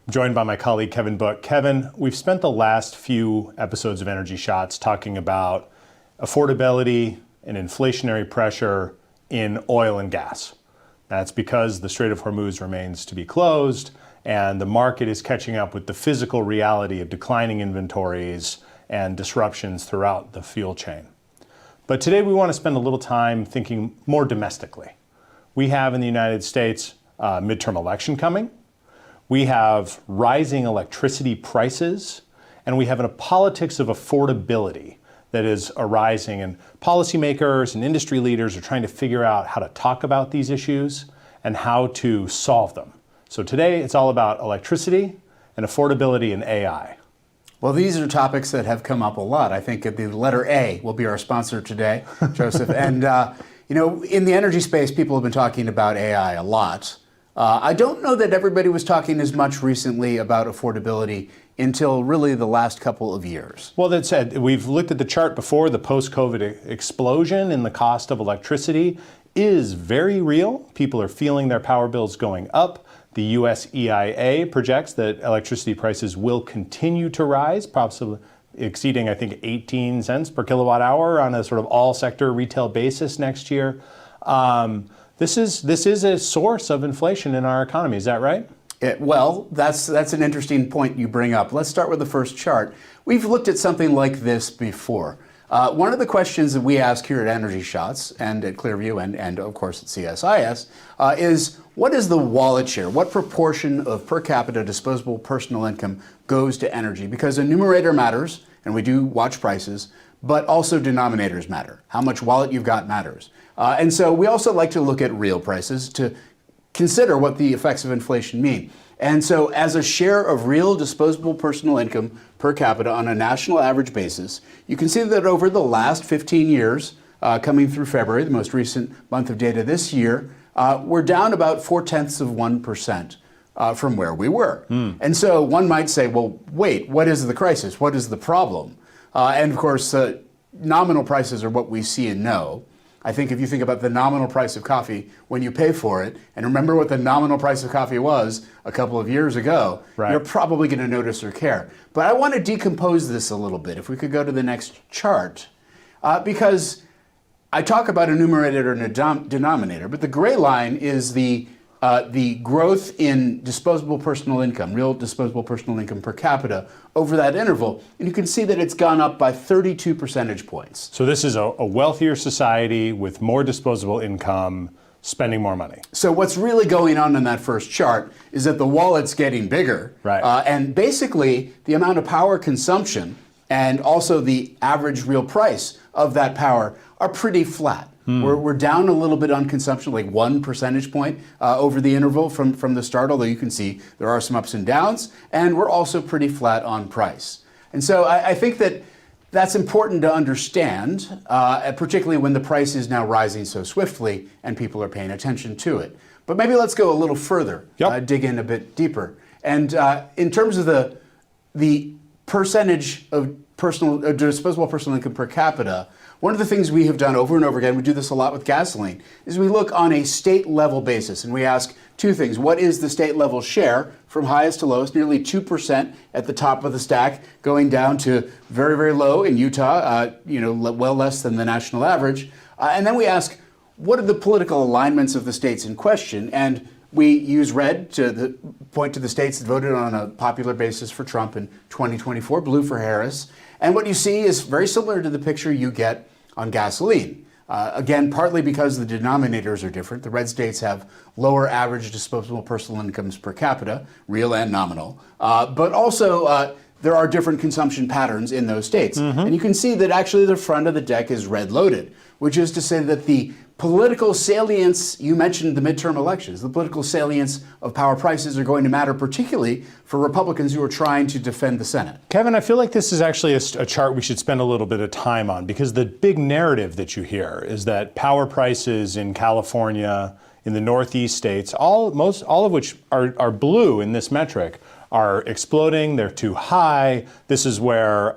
joined by my colleague Kevin Book. Kevin, we've spent the last few episodes of Energy Shots talking about affordability and inflationary pressure in oil and gas. That's because the Strait of Hormuz remains to be closed and the market is catching up with the physical reality of declining inventories and disruptions throughout the fuel chain. But today we want to spend a little time thinking more domestically. We have in the United States a midterm election coming. We have rising electricity prices, and we have a politics of affordability that is arising, and policymakers and industry leaders are trying to figure out how to talk about these issues and how to solve them. So today it's all about electricity and affordability and AI. Well, these are topics that have come up a lot. I think the letter A will be our sponsor today, Joseph. And, in the energy space, people have been talking about AI a lot. I don't know that everybody was talking as much recently about affordability until really the last couple of years. Well, that said, we've looked at the chart before. The post-COVID explosion in the cost of electricity is very real. People are feeling their power bills going up. The US EIA projects that electricity prices will continue to rise, possibly exceeding, I think, 18 cents per kilowatt hour on a sort of all-sector retail basis next year. This is a source of inflation in our economy. Is that right? Well, that's an interesting point you bring up. Let's start with the first chart. We've looked at something like this before. One of the questions that we ask here at Energy Shots and at Clearview and of course at CSIS is, what is the wallet share? What proportion of per capita disposable personal income goes to energy? Because a numerator matters, and we do watch prices, but also denominators matter. How much wallet you've got matters. And so we also like to look at real prices to consider what the effects of inflation mean. And so as a share of real disposable personal income per capita on a national average basis, you can see that over the last 15 years, coming through February, the most recent month of data this year, we're down about 0.4% from where we were. And so one might say, well, wait, what is the crisis? What is the problem? And of course, nominal prices are what we see and know. I think if you think about the nominal price of coffee when you pay for it, and remember what the nominal price of coffee was a couple of years ago, right, you're probably going to notice or care. But I want to decompose this a little bit. If we could go to the next chart, because I talk about a numerator and a denominator, but the gray line is the growth in disposable personal income, real disposable personal income per capita over that interval. And you can see that it's gone up by 32 percentage points. So this is a wealthier society with more disposable income, spending more money. So what's really going on in that first chart is that the wallet's getting bigger. Right. And basically, the amount of power consumption and also the average real price of that power are pretty flat. We're down a little bit on consumption, like 1 percentage point over the interval from the start, although you can see there are some ups and downs, and we're also pretty flat on price. And so I think that that's important to understand, particularly when the price is now rising so swiftly and people are paying attention to it. But maybe let's go a little further, dig in a bit deeper. And in terms of the percentage of disposable personal income per capita, one of the things we have done over and over again, we do this a lot with gasoline, is we look on a state level basis and we ask two things. What is the state level share from highest to lowest? Nearly 2% at the top of the stack, going down to very, very low in Utah, well less than the national average. And then we ask, what are the political alignments of the states in question? And we use red to point to the states that voted on a popular basis for Trump in 2024, blue for Harris. And what you see is very similar to the picture you get on gasoline. Again, partly because the denominators are different. The red states have lower average disposable personal incomes per capita, real and nominal. But also, there are different consumption patterns in those states. And you can see that actually the front of the deck is red loaded, which is to say that the political salience, you mentioned the midterm elections, the political salience of power prices are going to matter, particularly for Republicans who are trying to defend the Senate. Kevin, I feel like this is actually a chart we should spend a little bit of time on, because the big narrative that you hear is that power prices in California, in the Northeast states, all of which are blue in this metric, are exploding. They're too high. This is where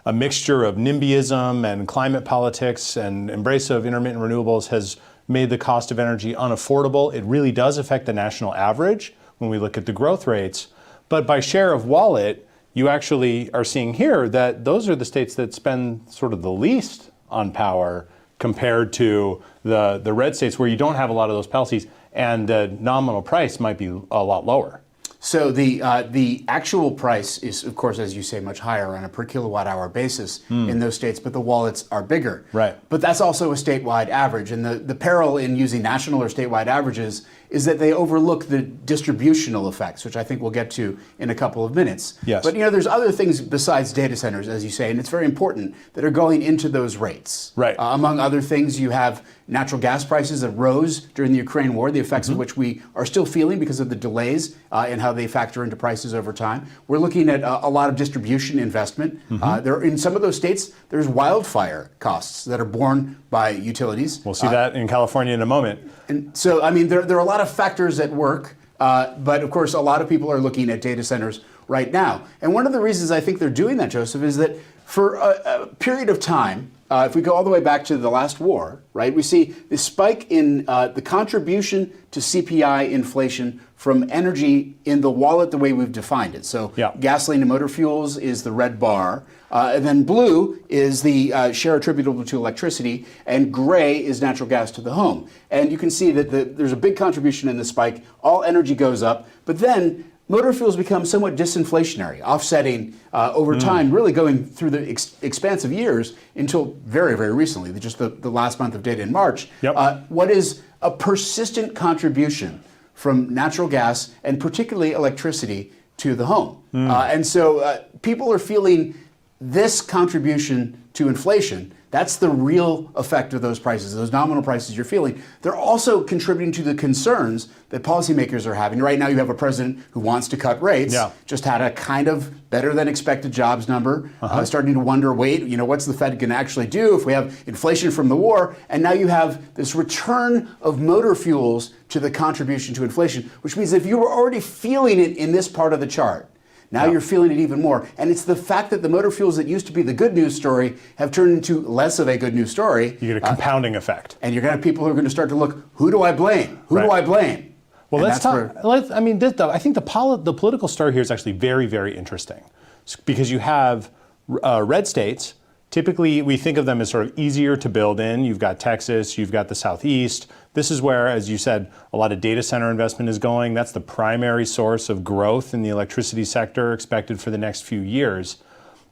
a mixture of NIMBYism and climate politics and embrace of intermittent renewables has made the cost of energy unaffordable. It really does affect the national average when we look at the growth rates. But by share of wallet, you actually are seeing here that those are the states that spend sort of the least on power compared to the red states where you don't have a lot of those policies, and the nominal price might be a lot lower. So the actual price is, of course, as you say, much higher on a per kilowatt hour basis in those states, but the wallets are bigger. Right. But that's also a statewide average. And the peril in using national or statewide averages is that they overlook the distributional effects, which I think we'll get to in a couple of minutes. Yes. But there's other things besides data centers, as you say, and it's very important, that are going into those rates. Right. Among other things, you have natural gas prices that rose during the Ukraine war, the effects of which we are still feeling because of the delays in how they factor into prices over time. We're looking at a lot of distribution investment. In some of those states, there's wildfire costs that are borne by utilities. We'll see that in California in a moment. And so, I mean, there are a lot of factors at work, but of course, a lot of people are looking at data centers right now. And one of the reasons I think they're doing that, Joseph, is that for a period of time, if we go all the way back to the last war, right, we see this spike in the contribution to CPI inflation from energy in the wallet the way we've defined it. So gasoline and motor fuels is the red bar, and then blue is the share attributable to electricity, and gray is natural gas to the home. And you can see that there's a big contribution in the spike. All energy goes up, but then motor fuels become somewhat disinflationary, offsetting over time, really going through the expanse of years until very, very recently, just the last month of data in March. What is a persistent contribution from natural gas and particularly electricity to the home. And so people are feeling this contribution to inflation. That's the real effect of those prices, those nominal prices you're feeling. They're also contributing to the concerns that policymakers are having. Right now you have a president who wants to cut rates, just had a kind of better than expected jobs number, starting to wonder, wait, what's the Fed going to actually do if we have inflation from the war? And now you have this return of motor fuels to the contribution to inflation, which means if you were already feeling it in this part of the chart, now you're feeling it even more. And it's the fact that the motor fuels that used to be the good news story have turned into less of a good news story. You get a compounding effect. And you're going to have people who are going to start to look, who do I blame? Who do I blame? Well, let's talk. I think the political story here is actually very, very interesting because you have red states. Typically, we think of them as sort of easier to build in. You've got Texas, you've got the Southeast. This is where, as you said, a lot of data center investment is going. That's the primary source of growth in the electricity sector expected for the next few years.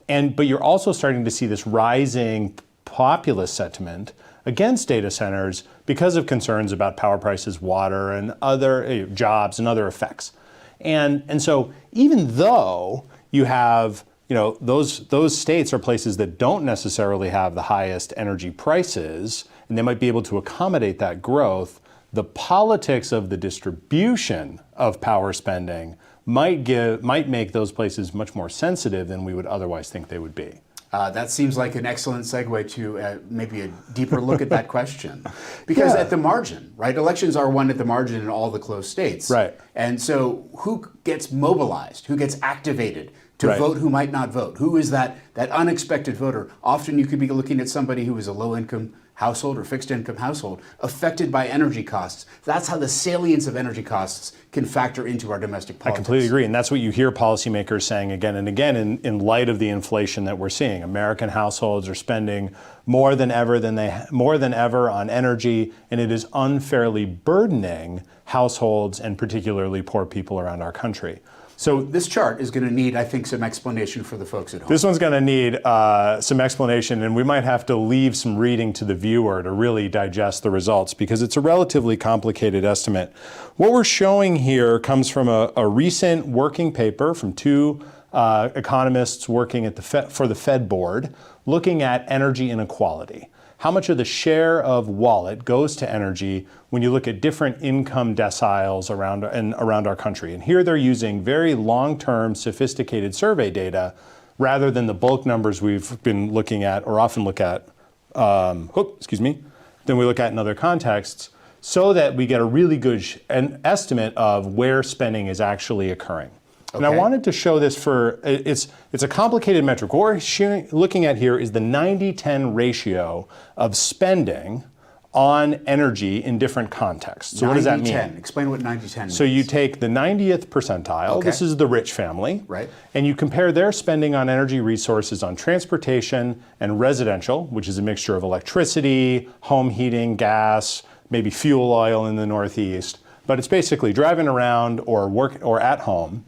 But you're also starting to see this rising populist sentiment against data centers because of concerns about power prices, water, and other jobs and other effects. And so even though you have those states are places that don't necessarily have the highest energy prices, and they might be able to accommodate that growth. The politics of the distribution of power spending might make those places much more sensitive than we would otherwise think they would be. That seems like an excellent segue to maybe a deeper look at that question. Because at the margin, right, elections are won at the margin in all the closed states. Right. And so who gets mobilized? Who gets activated to vote who might not vote? Who is that unexpected voter? Often you could be looking at somebody who is a low-income household or fixed-income household affected by energy costs. That's how the salience of energy costs can factor into our domestic politics. I completely agree, and that's what you hear policymakers saying again and again in light of the inflation that we're seeing. American households are spending more than ever on energy, and it is unfairly burdening households and particularly poor people around our country. So this chart is going to need, I think, some explanation for the folks at home. This one's going to need some explanation, and we might have to leave some reading to the viewer to really digest the results because it's a relatively complicated estimate. What we're showing here comes from a recent working paper from two economists working at for the Fed board looking at energy inequality. How much of the share of wallet goes to energy when you look at different income deciles around our country. And here they're using very long-term, sophisticated survey data rather than the bulk numbers we've been looking at or often look at, than we look at in other contexts, so that we get a really good estimate of where spending is actually occurring. And I wanted to show this it's a complicated metric. What we're looking at here is the 90-10 ratio of spending on energy in different contexts. So what does that mean? 90-10. Explain what 90-10 means. So you take the 90th percentile, Okay. this is the rich family, Right. and you compare their spending on energy resources on transportation and residential, which is a mixture of electricity, home heating, gas, maybe fuel oil in the Northeast, but it's basically driving around or work or at home.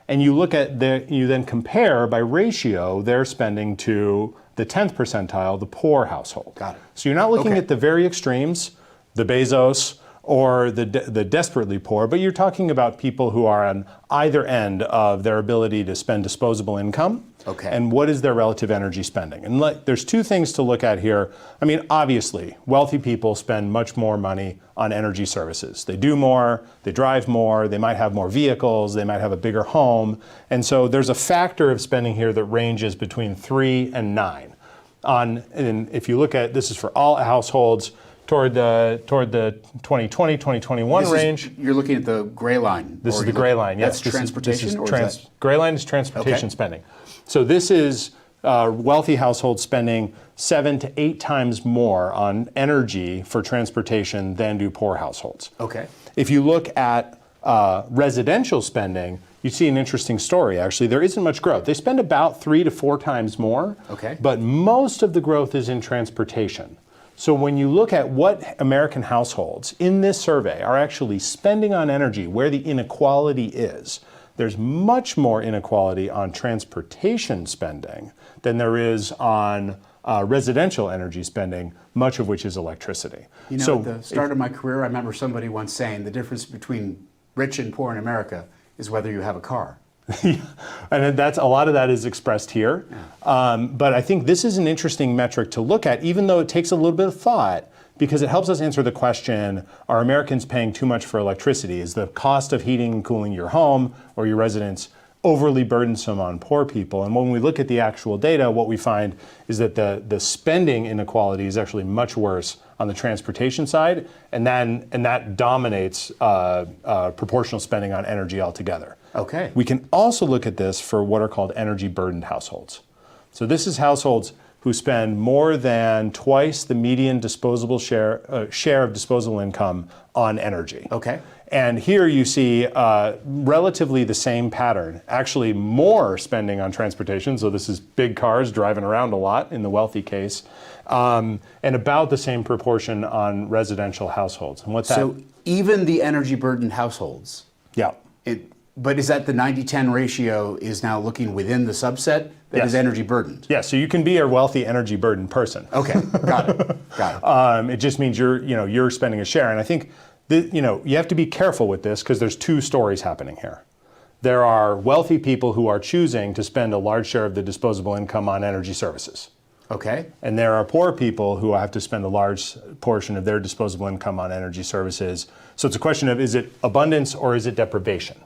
And you look at you then compare by ratio their spending to the 10th percentile, the poor household. Got it. So you're not looking Okay. at the very extremes, the Bezos or the desperately poor, but you're talking about people who are on either end of their ability to spend disposable income. Okay. And what is their relative energy spending? And there's two things to look at here. I mean, obviously, wealthy people spend much more money on energy services. They do more, they drive more, they might have more vehicles, they might have a bigger home. And so there's a factor of spending here that ranges between 3 and 9. And if you look at, this is for all households, toward the 2020, 2021 range. You're looking at the gray line. This is the gray line, yes. That's transportation? Or is that- Gray line is transportation Okay. spending. So this is wealthy households spending 7 to 8 times more on energy for transportation than do poor households. Okay. If you look at residential spending, you see an interesting story, actually. There isn't much growth. They spend about 3 to 4 times more, Okay. but most of the growth is in transportation. So when you look at what American households in this survey are actually spending on energy, where the inequality is, there's much more inequality on transportation spending than there is on residential energy spending, much of which is electricity. You know, So at the start of my career, I remember somebody once saying the difference between rich and poor in America is whether you have a car. And that's a lot of that is expressed here. But I think this is an interesting metric to look at, even though it takes a little bit of thought, because it helps us answer the question, are Americans paying too much for electricity? Is the cost of heating and cooling your home or your residence overly burdensome on poor people? And when we look at the actual data, what we find is that the spending inequality is actually much worse on the transportation side, and that dominates proportional spending on energy altogether. Okay. We can also look at this for what are called energy burdened households. So this is households who spend more than twice the median disposable share of disposable income on energy. Okay. And here you see relatively the same pattern, actually more spending on transportation, so this is big cars driving around a lot in the wealthy case, and about the same proportion on residential households. And what's that? So even the energy burdened households, Yeah. but is that the 90-10 ratio is now looking within the subset that is Yes. energy burdened? Yeah, so you can be a wealthy energy burdened person. Okay, got it. Got it. It just means you're spending a share. And I think you have to be careful with this because there's two stories happening here. There are wealthy people who are choosing to spend a large share of the disposable income on energy services. Okay. And there are poor people who have to spend a large portion of their disposable income on energy services. So it's a question of, is it abundance or is it deprivation?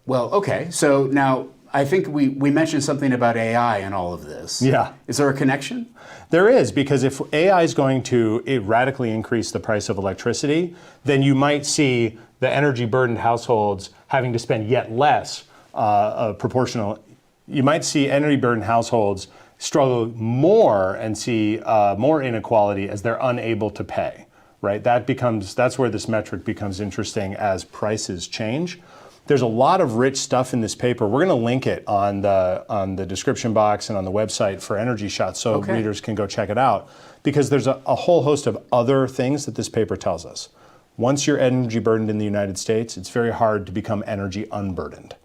Well, okay. So now I think we mentioned something about AI and all of this. Yeah. Is there a connection? There is, because if AI is going to radically increase the price of electricity, then you might see the energy burdened households having to spend yet less proportional. You might see energy burdened households struggle more and see more inequality as they're unable to pay, right? That's where this metric becomes interesting as prices change. There's a lot of rich stuff in this paper. We're going to link it on the description box and on the website for Energy Shots so readers can go check it out, because there's a whole host of other things that this paper tells us. Once you're energy burdened in the United States, it's very hard to become energy unburdened.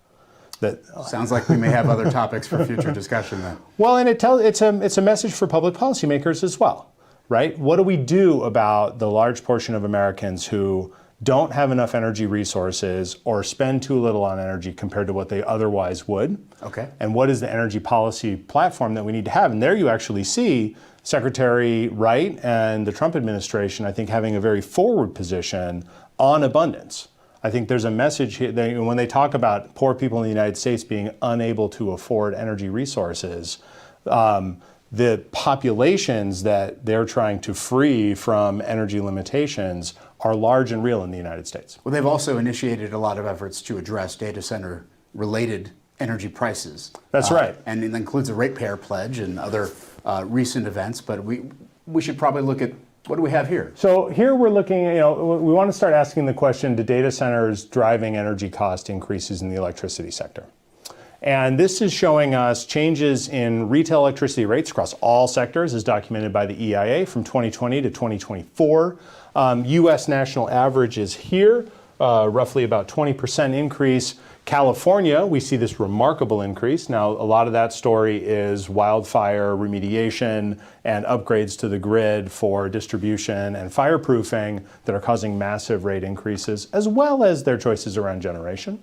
Sounds like we may have other topics for future discussion then. Well, and it's a message for public policymakers as well, right? What do we do about the large portion of Americans who don't have enough energy resources or spend too little on energy compared to what they otherwise would? Okay. And what is the energy policy platform that we need to have? And there you actually see Secretary Wright and the Trump administration, I think, having a very forward position on abundance. I think there's a message here that when they talk about poor people in the United States being unable to afford energy resources, the populations that they're trying to free from energy limitations are large and real in the United States. Well, they've also initiated a lot of efforts to address data center related energy prices. That's right. And it includes a ratepayer pledge and other recent events, but we should probably look at What do we have here? So here we're looking at, we want to start asking the question, do data centers driving energy cost increases in the electricity sector? And this is showing us changes in retail electricity rates across all sectors as documented by the EIA from 2020 to 2024. US national average is here, roughly about 20% increase. California, we see this remarkable increase. Now, a lot of that story is wildfire remediation and upgrades to the grid for distribution and fireproofing that are causing massive rate increases, as well as their choices around generation.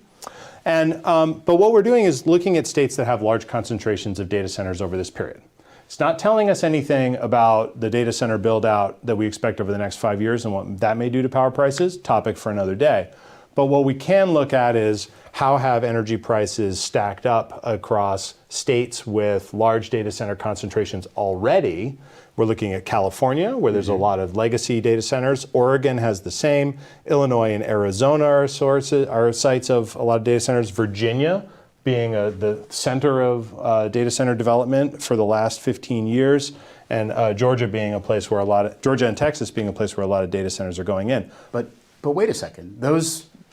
And, but what we're doing is looking at states that have large concentrations of data centers over this period. It's not telling us anything about the data center build out that we expect over the next 5 years and what that may do to power prices, topic for another day. But what we can look at is how have energy prices stacked up across states with large data center concentrations already. We're looking at California, where there's a lot of legacy data centers. Oregon has the same. Illinois and Arizona are sites of a lot of data centers. Virginia being the center of data center development for the last 15 years. And Georgia being a place where Georgia and Texas being a place where a lot of data centers are going in. But wait a second.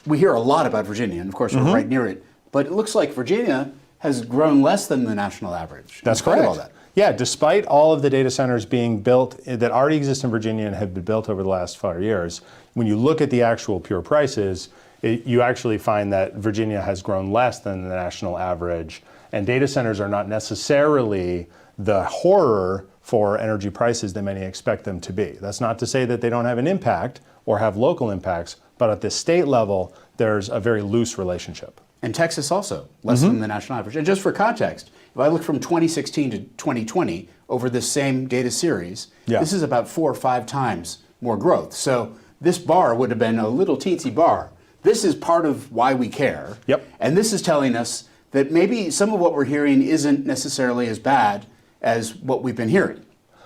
We hear a lot about Virginia, and of course we're right near it. But it looks like Virginia has grown less than the national average. That's correct. All that. Yeah, despite all of the data centers being built that already exist in Virginia and have been built over the last 5 years, when you look at the actual pure prices, you actually find that Virginia has grown less than the national average. And data centers are not necessarily the horror for energy prices that many expect them to be. That's not to say that they don't have an impact or have local impacts, but at the state level, there's a very loose relationship. And Texas also, less than the national average. And just for context, if I look from 2016 to 2020 over this same data series, this is about 4 or 5 times more growth. So this bar would have been a little teensy bar. This is part of why we care. Yep. And this is telling us that maybe some of what we're hearing isn't necessarily as bad as what we've been hearing.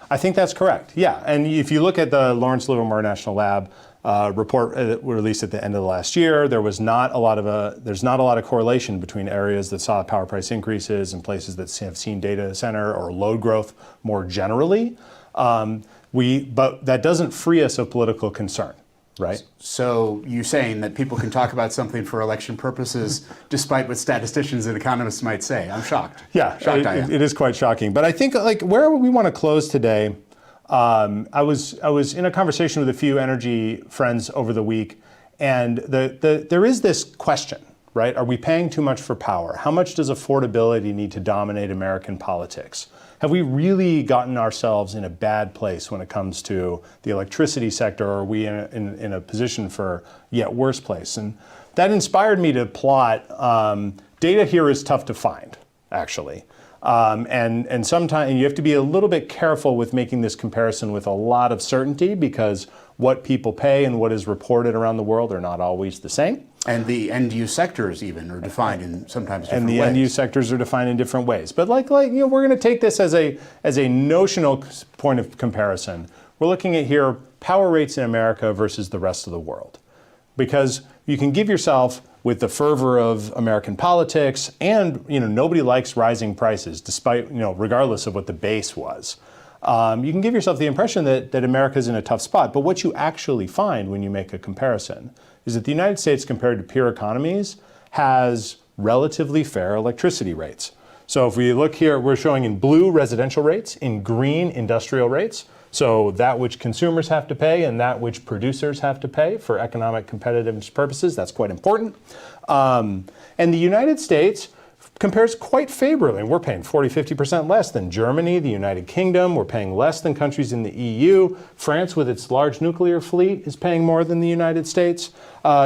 I think that's correct. Yeah, and if you look at the Lawrence Livermore National Lab report released at the end of the last year, there's not a lot of correlation between areas that saw power price increases and places that have seen data center or load growth more generally. But that doesn't free us of political concern. Right. So you're saying that people can talk about something for election purposes despite what statisticians and economists might say. I'm shocked. Yeah, it is quite shocking. But I think where we want to close today, I was in a conversation with a few energy friends over the week, and there is this question, right? Are we paying too much for power? How much does affordability need to dominate American politics? Have we really gotten ourselves in a bad place when it comes to the electricity sector, or are we in a position for yet worse place? And that inspired me to plot. Data here is tough to find, actually. And sometimes you have to be a little bit careful with making this comparison with a lot of certainty, because what people pay and what is reported around the world are not always the same. And the end-use sectors even are defined in sometimes different ways. And the end-use sectors are defined in different ways. But we're going to take this as a notional point of comparison. We're looking at here power rates in America versus the rest of the world. Because you can give yourself, with the fervor of American politics, and nobody likes rising prices, despite regardless of what the base was. You can give yourself the impression that America's in a tough spot. But what you actually find when you make a comparison is that the United States, compared to peer economies, has relatively fair electricity rates. So if we look here, we're showing in blue residential rates, in green industrial rates. So that which consumers have to pay and that which producers have to pay for economic competitiveness purposes. That's quite important. And the United States compares quite favorably. We're paying 40–50% less than Germany, the United Kingdom. We're paying less than countries in the EU. France, with its large nuclear fleet, is paying more than the United States.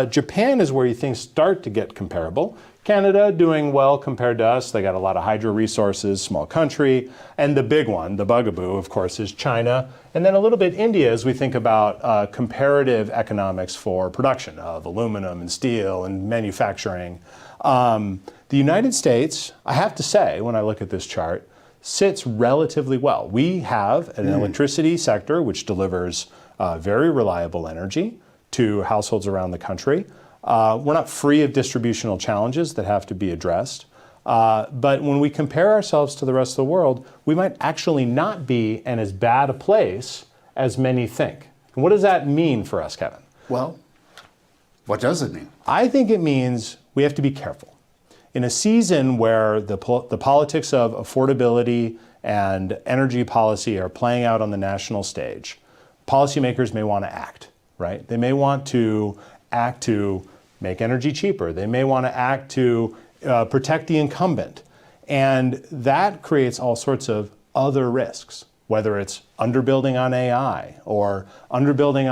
Japan is where things start to get comparable. Canada doing well compared to us. They got a lot of hydro resources, small country. And the big one, the bugaboo, of course, is China. And then a little bit India as we think about comparative economics for production of aluminum and steel and manufacturing. The United States, I have to say, when I look at this chart, sits relatively well. We have an electricity sector which delivers very reliable energy to households around the country. We're not free of distributional challenges that have to be addressed. But when we compare ourselves to the rest of the world, we might actually not be in as bad a place as many think. And what does that mean for us, Kevin? Well, what does it mean? I think it means we have to be careful. In a season where the politics of affordability and energy policy are playing out on the national stage, policymakers may want to act, right? They may want to act to make energy cheaper. They may want to act to protect the incumbent. And that creates all sorts of other risks, whether it's underbuilding on AI or underbuilding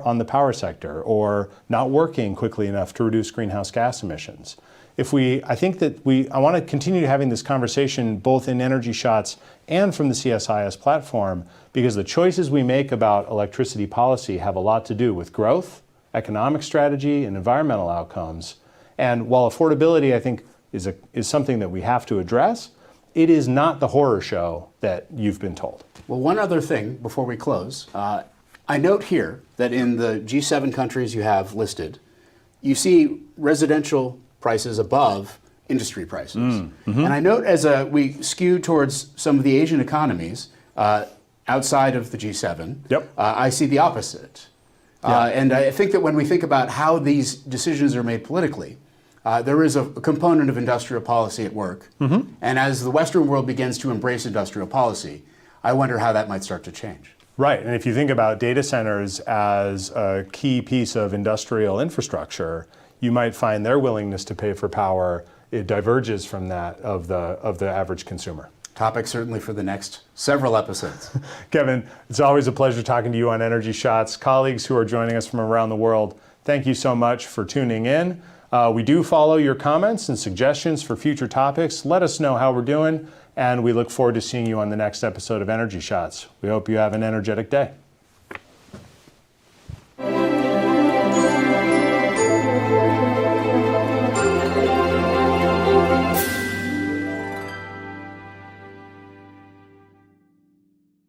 on the power sector or not working quickly enough to reduce greenhouse gas emissions. I want to continue having this conversation both in Energy Shots and from the CSIS platform, because the choices we make about electricity policy have a lot to do with growth, economic strategy, and environmental outcomes. And while affordability, I think, is something that we have to address, it is not the horror show that you've been told. Well, one other thing before we close. I note here that in the G7 countries you have listed, you see residential prices above industry prices. Mm-hmm. And I note as we skew towards some of the Asian economies outside of the G7, yep. I see the opposite. Yeah. And I think that when we think about how these decisions are made politically, there is a component of industrial policy at work. Mm-hmm. And as the Western world begins to embrace industrial policy, I wonder how that might start to change. Right, and if you think about data centers as a key piece of industrial infrastructure, you might find their willingness to pay for power, it diverges from that of the average consumer. Topic certainly for the next several episodes. Kevin, it's always a pleasure talking to you on Energy Shots. Colleagues who are joining us from around the world, thank you so much for tuning in. We do follow your comments and suggestions for future topics. Let us know how we're doing, and we look forward to seeing you on the next episode of Energy Shots. We hope you have an energetic day.